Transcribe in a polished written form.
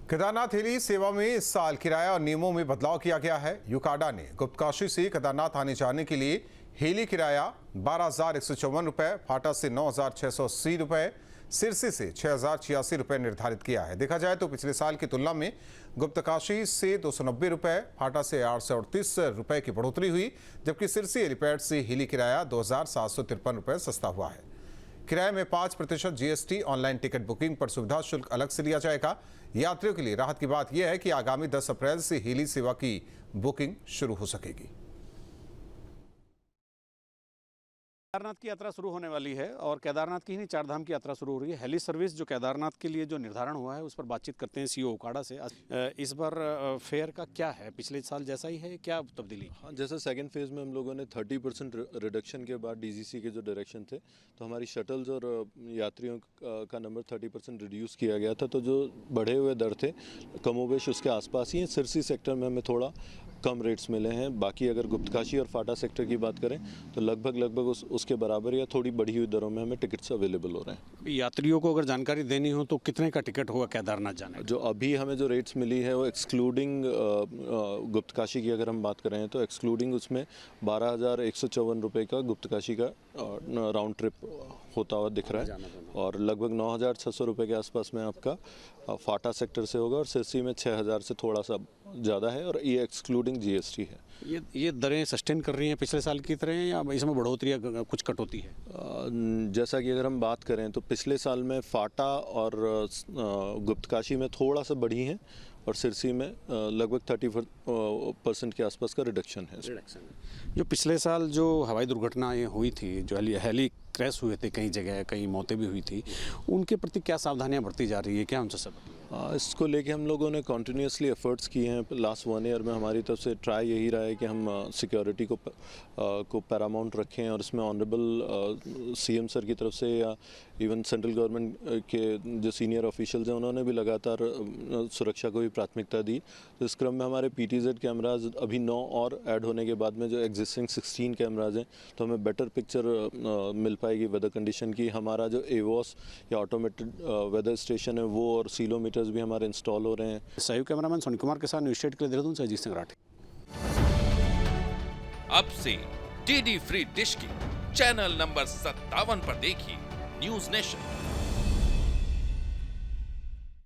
Kedarnath heli सेवा में इस साल किराया और नियमों में बदलाव किया गया है। यूकाडा ने गुप्तकाशी से केदारनाथ आने जाने के लिए हेली किराया 12,154 रुपए, फाटा से 9,680 रुपए, सिरसी से 6,086 रुपए निर्धारित किया है। देखा जाए तो पिछले साल की तुलना में गुप्तकाशी से 290 रुपए, फाटा से 838 रुपए की बढ़ोतरी हुई, जबकि सिरसी हेलीपैड से हेली किराया 2,753 रुपए सस्ता हुआ है। किराए में 5% जीएसटी, ऑनलाइन टिकट बुकिंग पर सुविधा शुल्क अलग से लिया जाएगा। यात्रियों के लिए राहत की बात यह है कि आगामी 10 अप्रैल से हेली सेवा की बुकिंग शुरू हो सकेगी। केदारनाथ की यात्रा शुरू होने वाली है और केदारनाथ की ही नहीं, चार धाम की यात्रा शुरू हो रही है। हेली सर्विस जो केदारनाथ के लिए जो निर्धारण हुआ है उस पर बातचीत करते हैं सीईओ यूकाडा से। इस बार फेयर का क्या है, पिछले साल जैसा ही है, क्या तब्दीली? हाँ, जैसा सेकंड फेज में हम लोगों ने 30% रिडक्शन के बाद डीजीसी के जो डायरेक्शन थे, तो हमारी शटल्स और यात्रियों का नंबर 30% रिड्यूस किया गया था। तो जो बढ़े हुए दर थे कमोबेश उसके आसपास ही हैं। सिरसी सेक्टर में हमें थोड़ा कम रेट्स मिले हैं। बाकी अगर गुप्तकाशी और फाटा सेक्टर की बात करें तो लगभग उसके बराबर या थोड़ी बढ़ी हुई दरों में हमें टिकट्स अवेलेबल हो रहे हैं। यात्रियों को अगर जानकारी देनी हो तो कितने का टिकट होगा केदारनाथ जाने? जो अभी हमें जो रेट्स मिली है वो एक्सक्लूडिंग गुप्तकाशी की अगर हम बात करें तो एक्सक्लूडिंग उसमें 12,154 रुपये का गुप्तकाशी का राउंड ट्रिप होता हुआ दिख रहा है और लगभग 9,600 रुपये के आसपास में आपका फाटा सेक्टर से होगा और सिरसी में 6,000 से थोड़ा सा ज़्यादा है और ये एक्सक्लूडिंग जीएसटी है। ये दरें सस्टेन कर रही हैं पिछले साल की तरह या इसमें बढ़ोतरी या कुछ कटौती है? जैसा कि अगर हम बात करें तो पिछले साल में फाटा और गुप्तकाशी में थोड़ा सा बढ़ी हैं और सिरसी में लगभग 30% के आसपास का रिडक्शन है। जो पिछले साल जो हवाई दुर्घटनाएं हुई थी, जो हेली क्रैश हुए थे, कई जगह कई मौतें भी हुई थी, उनके प्रति क्या सावधानियां बरती जा रही है, क्या उनसे सब? इसको लेके हम लोगों ने कॉन्टीन्यूसली एफर्ट्स किए हैं। लास्ट 1 ईयर में हमारी तरफ से ट्राई यही रहा है कि हम सिक्योरिटी को पैरामाउंट रखें और इसमें ऑनरेबल सीएम सर की तरफ से या इवन सेंट्रल गवर्नमेंट के जो सीनियर ऑफिशियल्स हैं उन्होंने भी लगातार सुरक्षा को भी प्राथमिकता दी। तो इस क्रम में हमारे पीटीजेड कैमराज अभी 9 और ऐड होने के बाद में जो एग्जिस्टिंग 16 कैमराज हैं तो हमें बेटर पिक्चर मिल पाएगी वेदर कंडीशन की। हमारा जो एवॉस या ऑटोमेटेड वेदर स्टेशन है वो और सीलोमीटर्स भी हमारे इंस्टॉल हो रहे हैं। सहयोग कैमरामैन सोनी कुमार के साथ न्यूज स्टेट के लिए देहरादून से अजीत सिंह राठी। अब से डीडी फ्री डिश की चैनल नंबर 57 पर देखिए न्यूज नेशन।